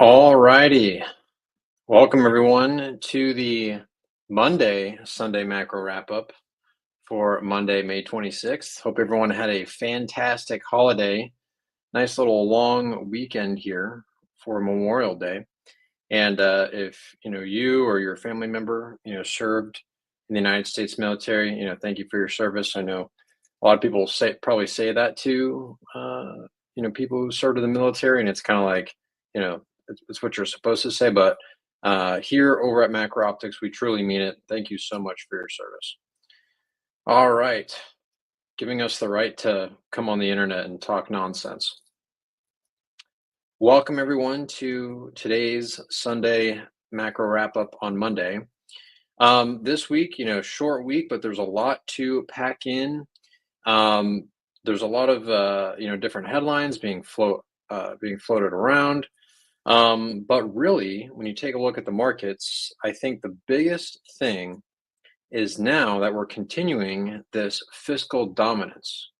All righty. Welcome everyone to the Sunday macro wrap up for Monday, May 26th. Hope everyone had a fantastic holiday. Nice little long weekend here for Memorial Day. And if you or your family member served in the United States military, thank you for your service. I know a lot of people probably say that to people who served in the military, and it's kind of like it's what you're supposed to say. But here over at Macro Optics, we truly mean it. Thank you so much for your service. All right, giving us the right to come on the internet and talk nonsense. Welcome everyone to today's Sunday macro wrap up on Monday. This week, short week, but there's a lot to pack in. There's a lot of different headlines being floated around. But really, when you take a look at the markets, I think the biggest thing is now that we're continuing this fiscal dominance,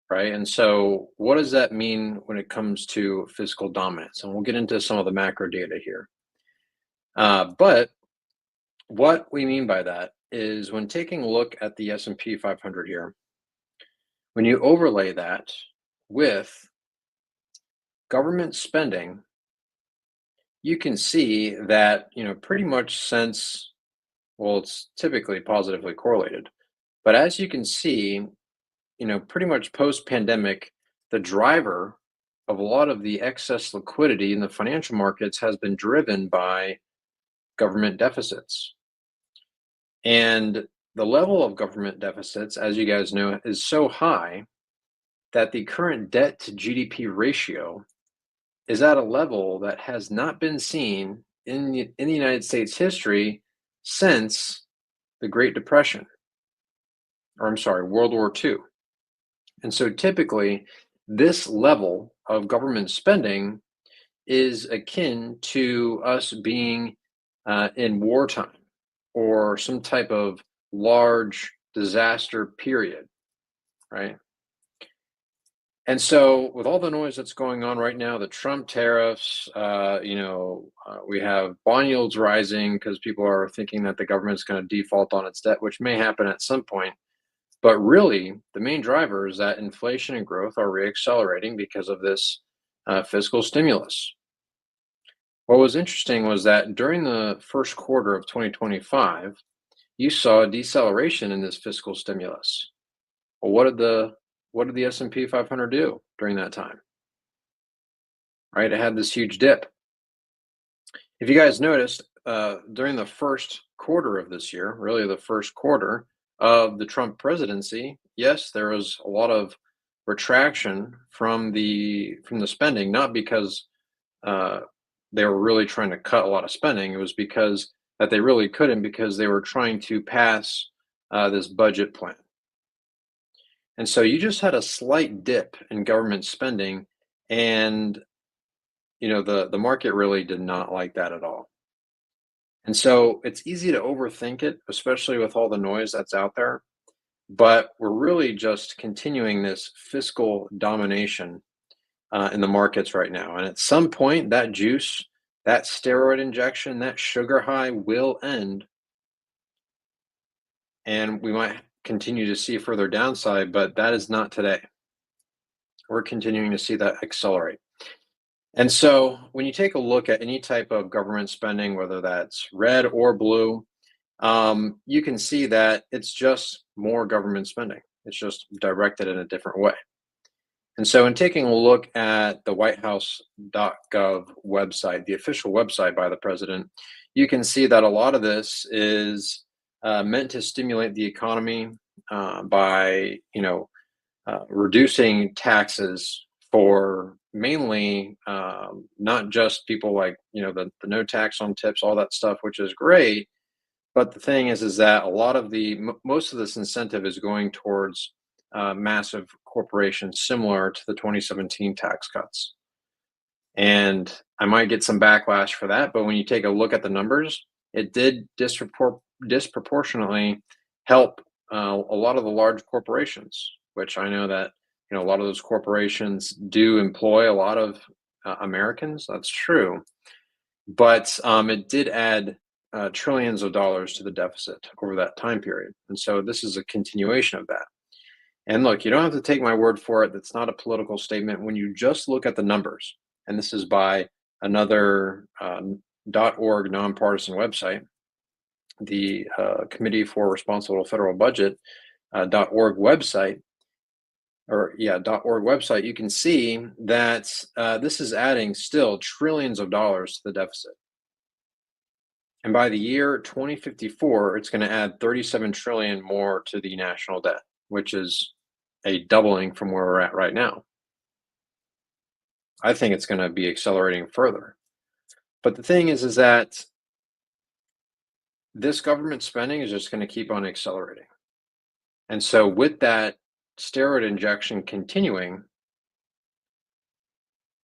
right? And so what does that mean when it comes to fiscal dominance? And we'll get into some of the macro data here. But what we mean by that is when taking a look at the S&P 500 here, when you overlay that with government spending, you can see that, pretty much since, well, it's typically positively correlated. But as you can see, pretty much post-pandemic, the driver of a lot of the excess liquidity in the financial markets has been driven by government deficits. And the level of government deficits, as you guys know, is so high that the current debt to GDP ratio is at a level that has not been seen in the United States history since the Great Depression, or I'm sorry, World War II. And so typically, this level of government spending is akin to us being in wartime or some type of large disaster period, right? And so with all the noise that's going on right now, the Trump tariffs, we have bond yields rising because people are thinking that the government's going to default on its debt, which may happen at some point. But really, the main driver is that inflation and growth are reaccelerating because of this fiscal stimulus. What was interesting was that during the first quarter of 2025, you saw a deceleration in this fiscal stimulus. Well, what did the S&P 500 do during that time? Right, it had this huge dip. If you guys noticed, during the first quarter of this year, really the first quarter of the Trump presidency, yes, there was a lot of retraction from the spending, not because they were really trying to cut a lot of spending. It was because that they really couldn't, because they were trying to pass this budget plan. And so you just had a slight dip in government spending, and the market really did not like that at all. And so it's easy to overthink it, especially with all the noise that's out there. But we're really just continuing this fiscal domination in the markets right now. And at some point, that juice, that steroid injection, that sugar high will end. And we might continue to see further downside, but that is not today. We're continuing to see that accelerate. And so when you take a look at any type of government spending, whether that's red or blue, you can see that it's just more government spending, It's just directed in a different way. And so, in taking a look at the whitehouse.gov website, the official website by the president, you can see that a lot of this is meant to stimulate the economy by, reducing taxes for mainly not just people like, the no tax on tips, all that stuff, which is great. But the thing is that a lot of most of this incentive is going towards massive corporations, similar to the 2017 tax cuts. And I might get some backlash for that, but when you take a look at the numbers, it did disproportionately help a lot of the large corporations, which I know that a lot of those corporations do employ a lot of Americans. That's true, but it did add trillions of dollars to the deficit over that time period, and so this is a continuation of that. And look, you don't have to take my word for it. That's not a political statement. When you just look at the numbers, and this is by another .org nonpartisan website, the Committee for Responsible Federal Budget .org website, .org website, you can see that this is adding still trillions of dollars to the deficit. And by the year 2054, it's going to add 37 trillion more to the national debt, which is a doubling from where we're at right now. I think it's going to be accelerating further. But the thing is that this government spending is just going to keep on accelerating. And so with that steroid injection continuing,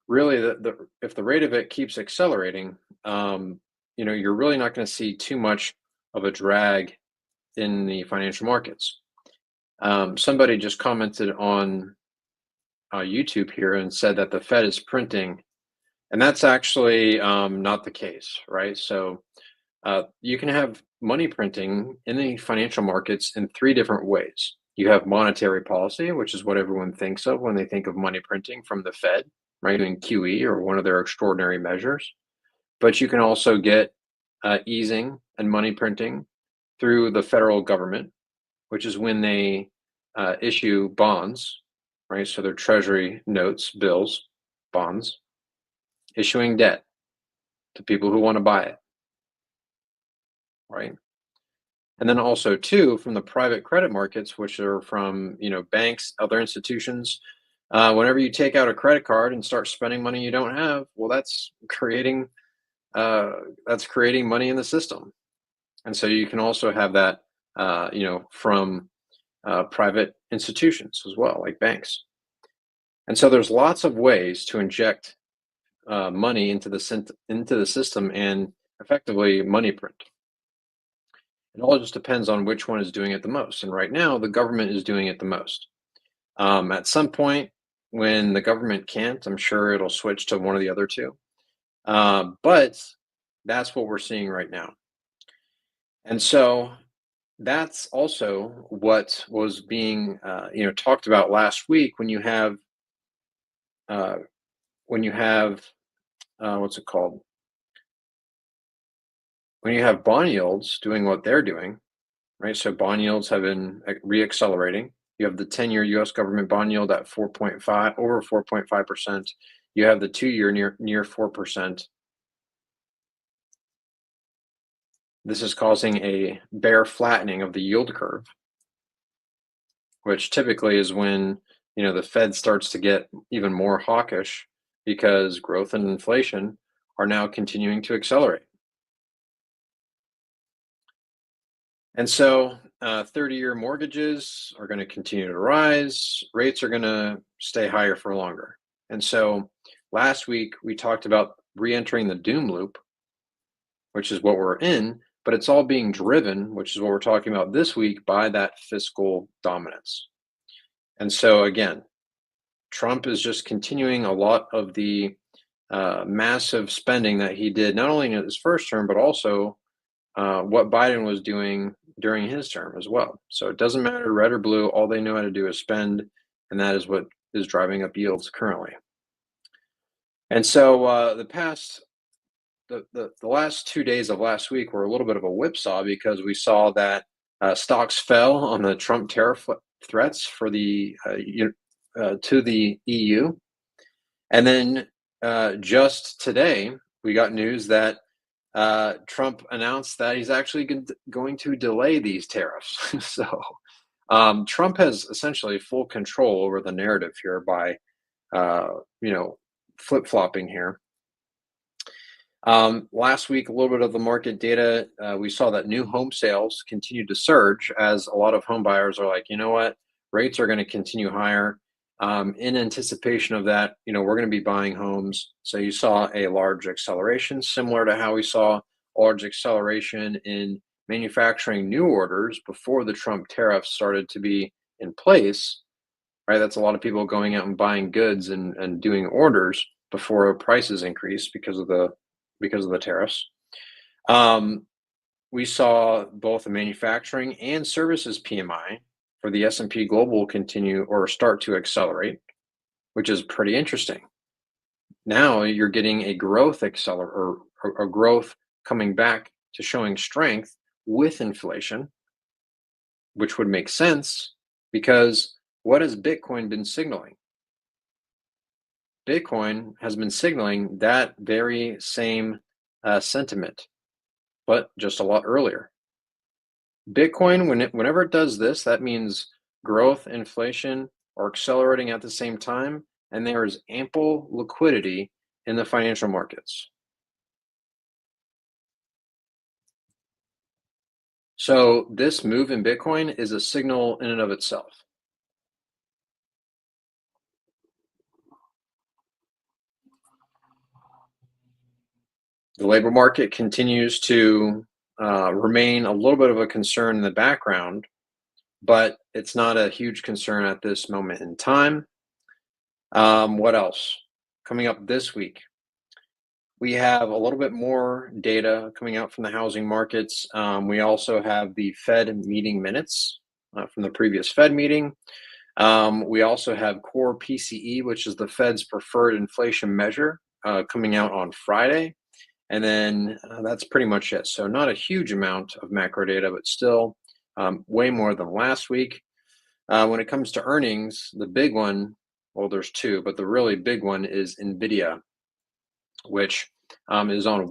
really, if the rate of it keeps accelerating, you're really not going to see too much of a drag in the financial markets. Somebody just commented on YouTube here and said that the Fed is printing, and that's actually not the case, right? So you can have money printing in the financial markets in three different ways. You have monetary policy, which is what everyone thinks of when they think of money printing from the Fed, right? Doing QE or one of their extraordinary measures. But you can also get easing and money printing through the federal government, which is when they issue bonds, right? So they're treasury notes, bills, bonds, issuing debt to people who want to buy it, right? And then also too, from the private credit markets, which are from banks, other institutions. Whenever you take out a credit card and start spending money you don't have, well, that's creating money in the system. And so you can also have that, from private institutions as well, like banks. And so there's lots of ways to inject money into the system and effectively money print. It all just depends on which one is doing it the most. And right now, the government is doing it the most. At some point, when the government can't, I'm sure it'll switch to one of the other two. But that's what we're seeing right now. And so that's also what was being, talked about last week when you have, uh, what's it called? When you have bond yields doing what they're doing, right? So bond yields have been reaccelerating. You have the 10-year U.S. government bond yield at 4.5, over 4.5%. You have the 2-year near 4%. This is causing a bear flattening of the yield curve, which typically is when the Fed starts to get even more hawkish because growth and inflation are now continuing to accelerate. And so 30-year mortgages are going to continue to rise. Rates are going to stay higher for longer. And so last week we talked about re-entering the doom loop, which is what we're in, but it's all being driven, which is what we're talking about this week, by that fiscal dominance. And so again, Trump is just continuing a lot of the massive spending that he did, not only in his first term, but also what Biden was doing during his term as well. So it doesn't matter red or blue, all they know how to do is spend, and that is what is driving up yields currently. And so the last 2 days of last week were a little bit of a whipsaw because we saw that Stocks fell on the Trump tariff threats for to the EU, and then just today we got news that Trump announced that he's actually going to delay these tariffs. So Trump has essentially full control over the narrative here by uh, you know flip flopping here. Last week, a little bit of the market data, we saw that new home sales continued to surge as a lot of home buyers are like, you know what, rates are going to continue higher. In anticipation of that, we're going to be buying homes. So you saw a large acceleration, similar to how we saw a large acceleration in manufacturing new orders before the Trump tariffs started to be in place, right? That's a lot of people going out and buying goods and doing orders before prices increase because of the tariffs. Um, we saw both the manufacturing and services PMI for the S&P Global continue or start to accelerate, which is pretty interesting. Now you're getting a growth or a growth coming back to showing strength with inflation, which would make sense because what has Bitcoin been signaling? Bitcoin has been signaling that very same sentiment, but just a lot earlier. Bitcoin, whenever it does this, that means growth, inflation are accelerating at the same time, and there is ample liquidity in the financial markets. So this move in Bitcoin is a signal in and of itself. The labor market continues to remain a little bit of a concern in the background, but it's not a huge concern at this moment in time. What else? Coming up this week, we have a little bit more data coming out from the housing markets. We also have the Fed meeting minutes from the previous Fed meeting. We also have core PCE, which is the Fed's preferred inflation measure, coming out on Friday. And then that's pretty much it. So, not a huge amount of macro data, but still way more than last week. When it comes to earnings, the big one, well, there's two, but the really big one is NVIDIA, which is on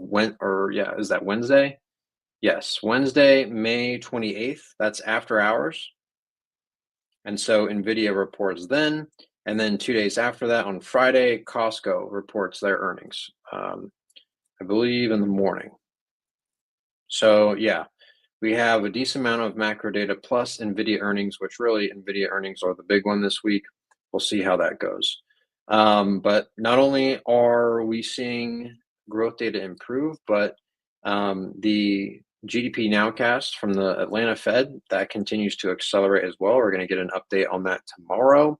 is that Wednesday? Yes, Wednesday, May 28th. That's after hours. And so NVIDIA reports then. And then 2 days after that, on Friday, Costco reports their earnings, I believe in the morning. So, yeah, we have a decent amount of macro data plus NVIDIA earnings, which really NVIDIA earnings are the big one this week. We'll see how that goes. But not only are we seeing growth data improve, but the GDP nowcast from the Atlanta Fed, that continues to accelerate as well. We're going to get an update on that tomorrow.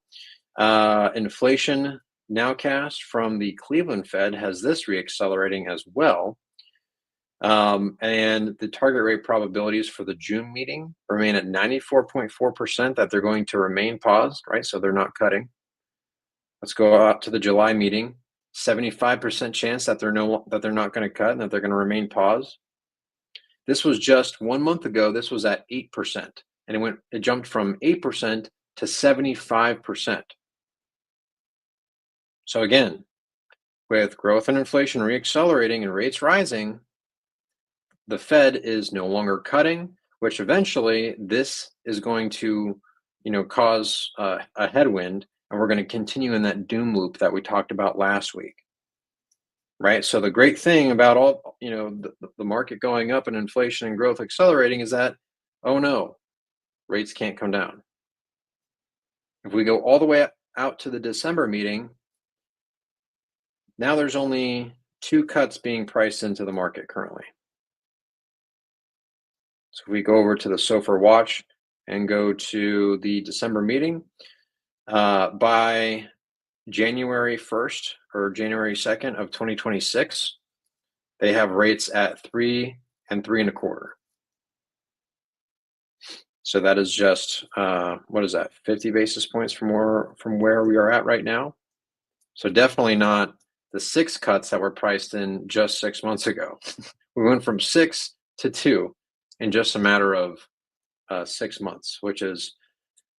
Inflation nowcast from the Cleveland Fed has this reaccelerating as well. And the target rate probabilities for the June meeting remain at 94.4% that they're going to remain paused, right? So they're not cutting. Let's go out to the July meeting. 75% chance that they're not going to cut and that they're going to remain paused. This was just 1 month ago. This was at 8%, and it jumped from 8% to 75%. So again, with growth and inflation reaccelerating and rates rising, the Fed is no longer cutting, which eventually this is going to, cause a headwind, and we're going to continue in that doom loop that we talked about last week, right? So the great thing about all, the market going up and inflation and growth accelerating is that, oh no, rates can't come down. If we go all the way out to the December meeting, now there's only 2 cuts being priced into the market currently. So if we go over to the SOFR watch and go to the December meeting, by January 1st or January 2nd of 2026, they have rates at 3 and 3.25. So that is just what is that? 50 basis points from where we are at right now. So definitely not the 6 cuts that were priced in just 6 months ago. We went from 6 to 2 in just a matter of 6 months, which is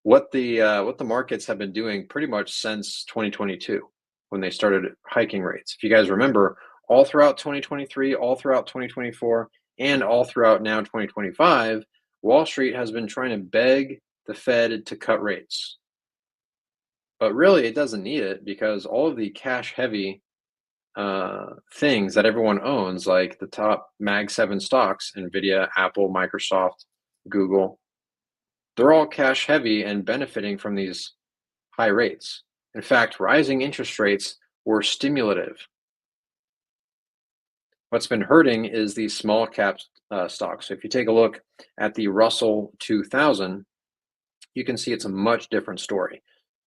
what the markets have been doing pretty much since 2022 when they started hiking rates. If you guys remember, all throughout 2023, all throughout 2024, and all throughout now 2025, Wall Street has been trying to beg the Fed to cut rates. But really, it doesn't need it because all of the cash heavy things that everyone owns, like the top Mag 7 stocks, Nvidia, Apple, Microsoft, Google, they're all cash heavy and benefiting from these high rates. In fact, rising interest rates were stimulative. What's been hurting is these small cap stocks. So if you take a look at the Russell 2000, you can see it's a much different story.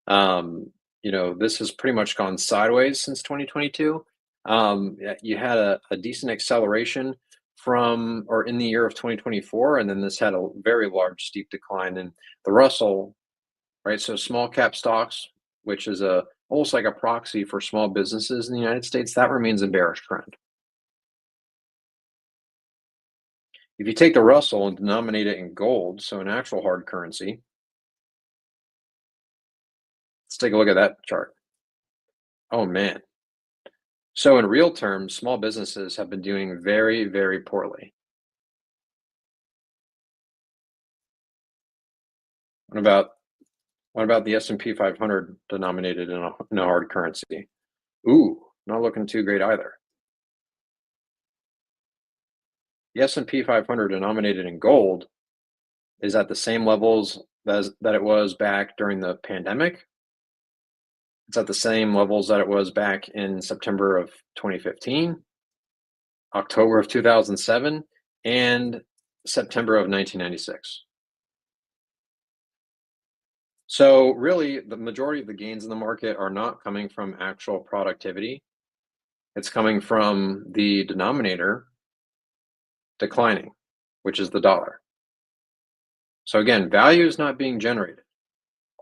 This has pretty much gone sideways since 2022. You had a decent acceleration from or in the year of 2024, and then this had a very large steep decline in the Russell, right? So small cap stocks, which is a almost like a proxy for small businesses in the United States, that remains a bearish trend. If you take the Russell and denominate it in gold, so an actual hard currency, let's take a look at that chart. Oh man. So in real terms, small businesses have been doing very, very poorly. What about what about the S&P 500 denominated in a hard currency? Ooh, not looking too great either. The S&P 500 denominated in gold is at the same levels that it was back during the pandemic. It's at the same levels that it was back in September of 2015, October of 2007, and September of 1996. So really, the majority of the gains in the market are not coming from actual productivity. It's coming from the denominator declining, which is the dollar. So again, value is not being generated.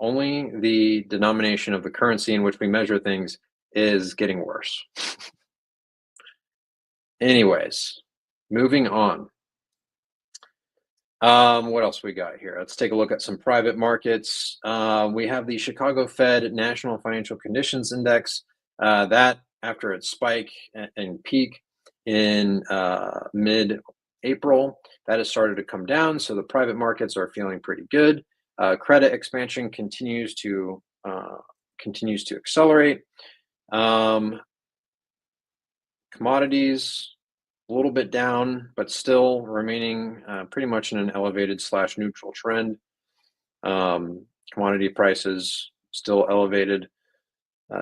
Only the denomination of the currency in which we measure things is getting worse. Anyways, moving on. What else we got here? Let's take a look at some private markets. We have the Chicago Fed National Financial Conditions Index. That after its spike and peak in mid-April, that has started to come down. So the private markets are feeling pretty good. Credit expansion continues to accelerate. Commodities a little bit down, but still remaining pretty much in an elevated / neutral trend. Commodity prices still elevated.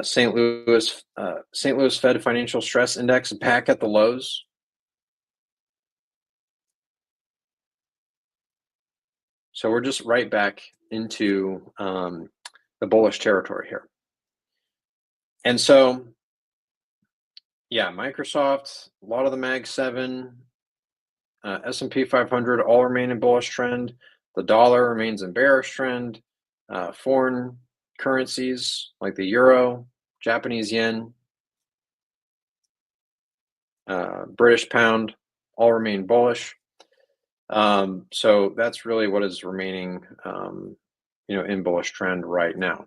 St. Louis Fed Financial Stress Index back at the lows. So we're just right back into the bullish territory here. And so, yeah, Microsoft, a lot of the Mag 7, S&P 500 all remain in bullish trend. The dollar remains in bearish trend. Foreign currencies like the euro, Japanese yen, British pound all remain bullish. So that's really what is remaining, in bullish trend right now.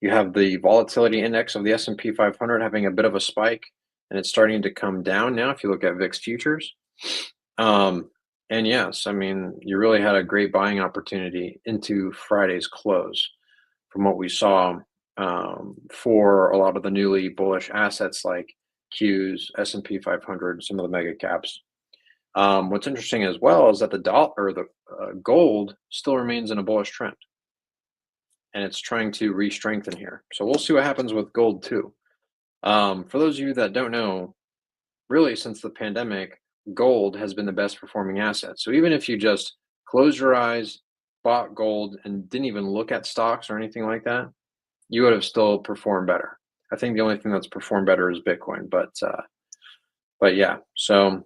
You have the volatility index of the S&P 500 having a bit of a spike, and it's starting to come down now if you look at VIX futures. And yes, I mean, you really had a great buying opportunity into Friday's close from what we saw for a lot of the newly bullish assets like Qs, S&P 500, some of the mega caps. What's interesting as well is that the gold still remains in a bullish trend, and it's trying to re-strengthen here. So we'll see what happens with gold too. For those of you that don't know, really since the pandemic, gold has been the best performing asset. So even if you just closed your eyes, bought gold, and didn't even look at stocks or anything like that, you would have still performed better. I think the only thing that's performed better is Bitcoin, but yeah. So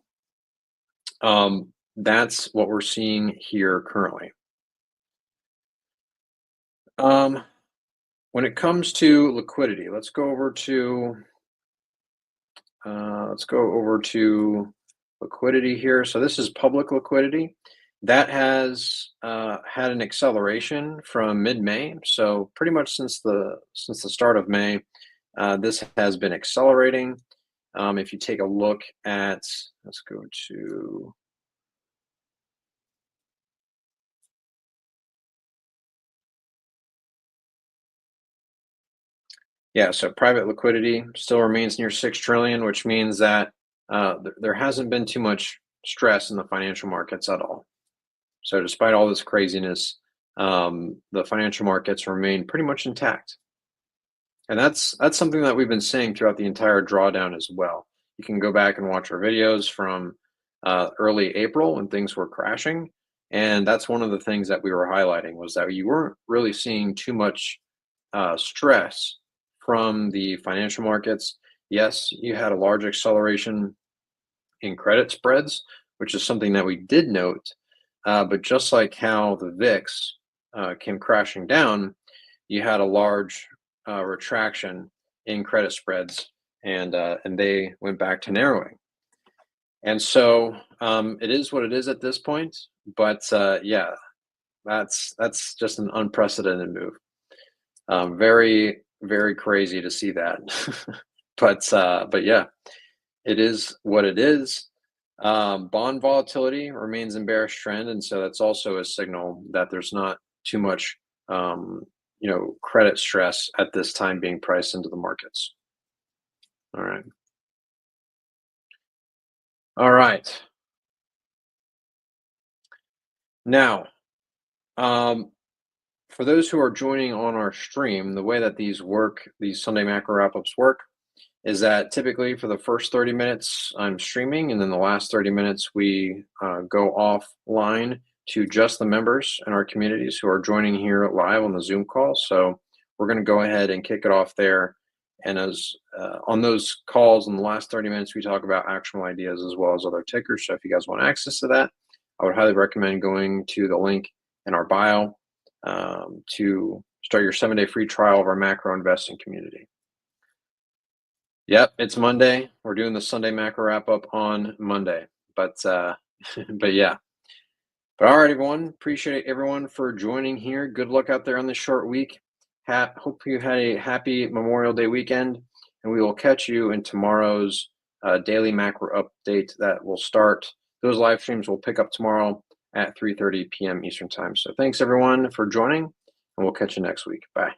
that's what we're seeing here currently. When it comes to liquidity, let's go over to liquidity here. So this is public liquidity. That has had an acceleration from mid-May. So pretty much since the start of May, this has been accelerating. If you take a look at, let's go to, yeah, so private liquidity still remains near 6 trillion, which means that there hasn't been too much stress in the financial markets at all. So despite all this craziness, the financial markets remain pretty much intact. And that's something that we've been saying throughout the entire drawdown as well. You can go back and watch our videos from early April when things were crashing, and that's one of the things that we were highlighting was that you weren't really seeing too much stress from the financial markets. Yes, you had a large acceleration in credit spreads, which is something that we did note. But just like how the VIX came crashing down, you had a large retraction in credit spreads, and they went back to narrowing. And so it is what it is at this point. But yeah, that's just an unprecedented move. Very crazy to see that. But yeah, it is what it is. Bond volatility remains in bearish trend, and so that's also a signal that there's not too much, credit stress at this time being priced into the markets. All right. All right. Now, um, for those who are joining on our stream, the way that these Sunday macro wrap-ups work, is that typically for the first 30 minutes I'm streaming, and then the last 30 minutes we go offline to just the members in our communities who are joining here live on the Zoom call. So we're going to go ahead and kick it off there. And as on those calls in the last 30 minutes, we talk about actionable ideas as well as other tickers. So if you guys want access to that, I would highly recommend going to the link in our bio to start your 7-day free trial of our macro investing community. Yep, it's Monday. We're doing the Sunday macro wrap up on Monday. But but yeah. But all right, everyone. Appreciate everyone for joining here. Good luck out there on this short week. Hope you had a happy Memorial Day weekend, and we will catch you in tomorrow's daily macro update that will start. Those live streams will pick up tomorrow at 3:30 p.m. Eastern time. So thanks everyone for joining, and we'll catch you next week. Bye.